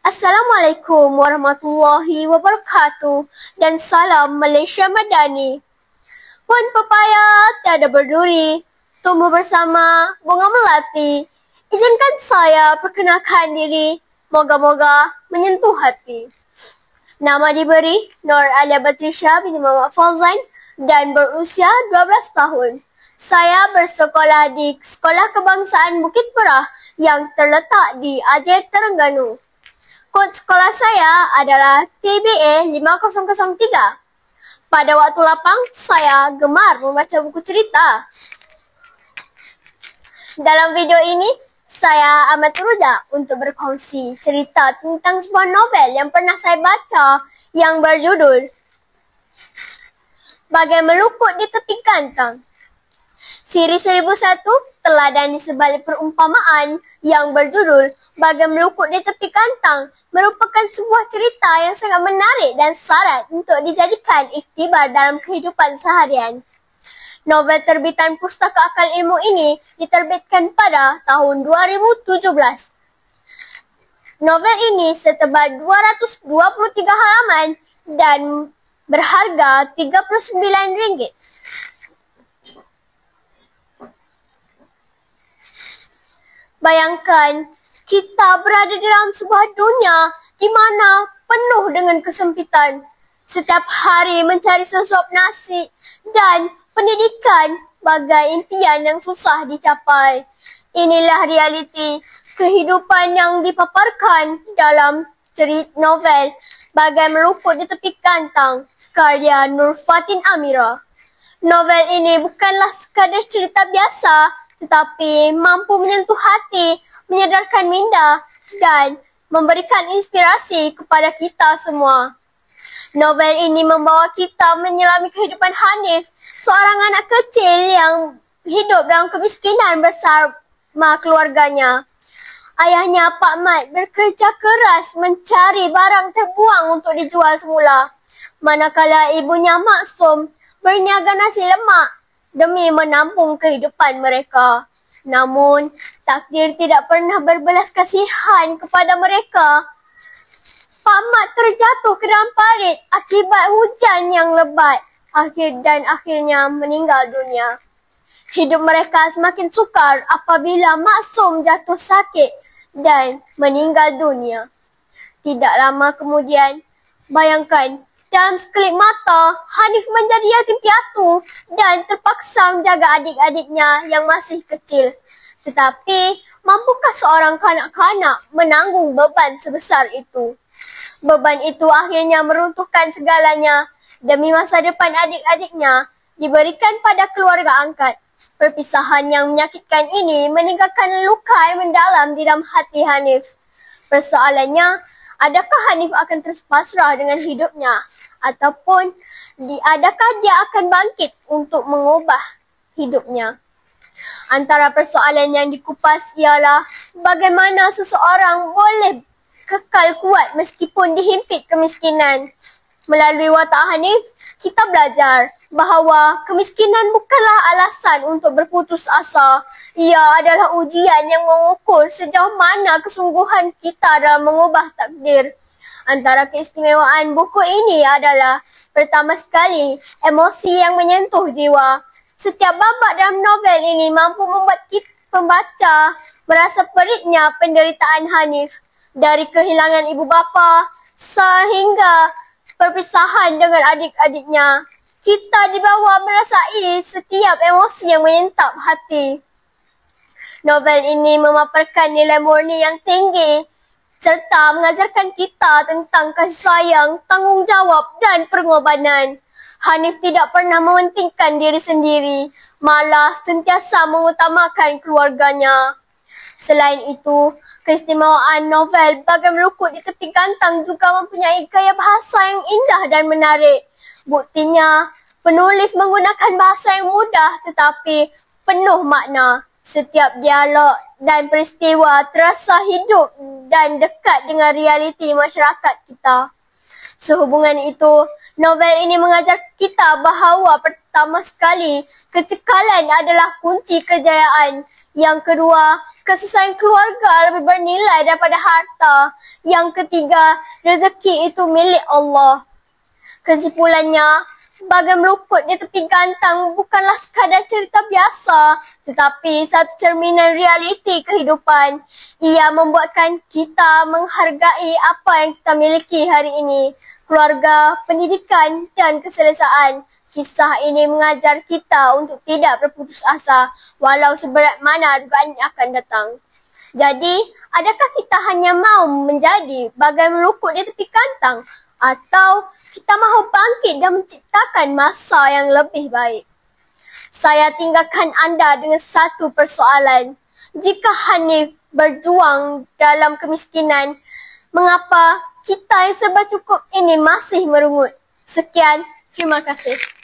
Assalamualaikum warahmatullahi wabarakatuh dan salam Malaysia Madani. Pohon pepaya tiada berduri, tumbuh bersama bunga melati. Izinkan saya perkenalkan diri, moga-moga menyentuh hati. Nama diberi Nur Alia Batrisha binti Muhammad Fauzan dan berusia 12 tahun. Saya bersekolah di Sekolah Kebangsaan Bukit Perah yang terletak di Aceh, Terengganu. Kod sekolah saya adalah TBA 5003. Pada waktu lapang, saya gemar membaca buku cerita. Dalam video ini, saya amat teruja untuk berkongsi cerita tentang sebuah novel yang pernah saya baca yang berjudul Bagai Melukut di Tepi Kantang. Siri 1001 teladan di sebalik perumpamaan yang berjudul Bagai Melukut di Tepi Kantang merupakan sebuah cerita yang sangat menarik dan syarat untuk dijadikan iktibar dalam kehidupan seharian. Novel terbitan Pustaka Akal Ilmu ini diterbitkan pada tahun 2017. Novel ini setebal 223 halaman dan berharga RM39. Bayangkan, kita berada dalam sebuah dunia di mana penuh dengan kesempitan. Setiap hari mencari sesuap nasi dan pendidikan bagai impian yang susah dicapai. Inilah realiti kehidupan yang dipaparkan dalam cerita novel Bagai Melukut di Tepi Kantang karya Nur Fatin Amira. Novel ini bukanlah sekadar cerita biasa, tetapi mampu menyentuh hati, menyadarkan minda dan memberikan inspirasi kepada kita semua. Novel ini membawa kita menyelami kehidupan Hanif, seorang anak kecil yang hidup dalam kemiskinan bersama keluarganya. Ayahnya, Pak Mat, bekerja keras mencari barang terbuang untuk dijual semula, manakala ibunya Maksum berniaga nasi lemak demi menampung kehidupan mereka. Namun, takdir tidak pernah berbelas kasihan kepada mereka. Pak Mat terjatuh ke dalam parit akibat hujan yang lebat dan akhirnya meninggal dunia. Hidup mereka semakin sukar apabila Maksum jatuh sakit dan meninggal dunia. Tidak lama kemudian, bayangkan, dalam sekelip mata, Hanif menjadi yatim piatu dan terpaksa menjaga adik-adiknya yang masih kecil. Tetapi, mampukah seorang kanak-kanak menanggung beban sebesar itu? Beban itu akhirnya meruntuhkan segalanya demi masa depan adik-adiknya diberikan pada keluarga angkat. Perpisahan yang menyakitkan ini meninggalkan luka yang mendalam di dalam hati Hanif. Persoalannya, adakah Hanif akan terus pasrah dengan hidupnya? Ataupun adakah dia akan bangkit untuk mengubah hidupnya? Antara persoalan yang dikupas ialah bagaimana seseorang boleh kekal kuat meskipun dihimpit kemiskinan. Melalui watak Hanif, kita belajar bahawa kemiskinan bukanlah alasan untuk berputus asa. Ia adalah ujian yang mengukur sejauh mana kesungguhan kita dalam mengubah takdir. Antara keistimewaan buku ini adalah pertama sekali, emosi yang menyentuh jiwa. Setiap babak dalam novel ini mampu membuat kita pembaca merasa perihnya penderitaan Hanif. Dari kehilangan ibu bapa sehingga perpisahan dengan adik-adiknya, kita dibawa merasai setiap emosi yang menyentap hati. Novel ini memaparkan nilai murni yang tinggi serta mengajarkan kita tentang kasih sayang, tanggungjawab dan pengorbanan. Hanif tidak pernah mementingkan diri sendiri, malah sentiasa mengutamakan keluarganya. Selain itu, keistimewaan novel Bagai Melukut di Tepi Kantang juga mempunyai gaya bahasa yang indah dan menarik. Buktinya, penulis menggunakan bahasa yang mudah tetapi penuh makna. Setiap dialog dan peristiwa terasa hidup dan dekat dengan realiti masyarakat kita. Sehubungan itu, novel ini mengajar kita bahawa pertama sekali, kecekalan adalah kunci kejayaan. Yang kedua, kesusahan keluarga lebih bernilai daripada harta. Yang ketiga, rezeki itu milik Allah. Kesimpulannya, bagai meluput di tepi gantang bukanlah sekadar cerita biasa, tetapi satu cerminan realiti kehidupan. Ia membuatkan kita menghargai apa yang kita miliki hari ini. Keluarga, pendidikan dan keselesaan. Kisah ini mengajar kita untuk tidak berputus asa walau seberat mana dugaan akan datang. Jadi, adakah kita hanya mahu menjadi bagai meluput di tepi gantang atau kita mahu bangkit dan menciptakan masa yang lebih baik? Saya tinggalkan anda dengan satu persoalan. Jika Hanif berjuang dalam kemiskinan, mengapa kita yang serba cukup ini masih merungut? Sekian, terima kasih.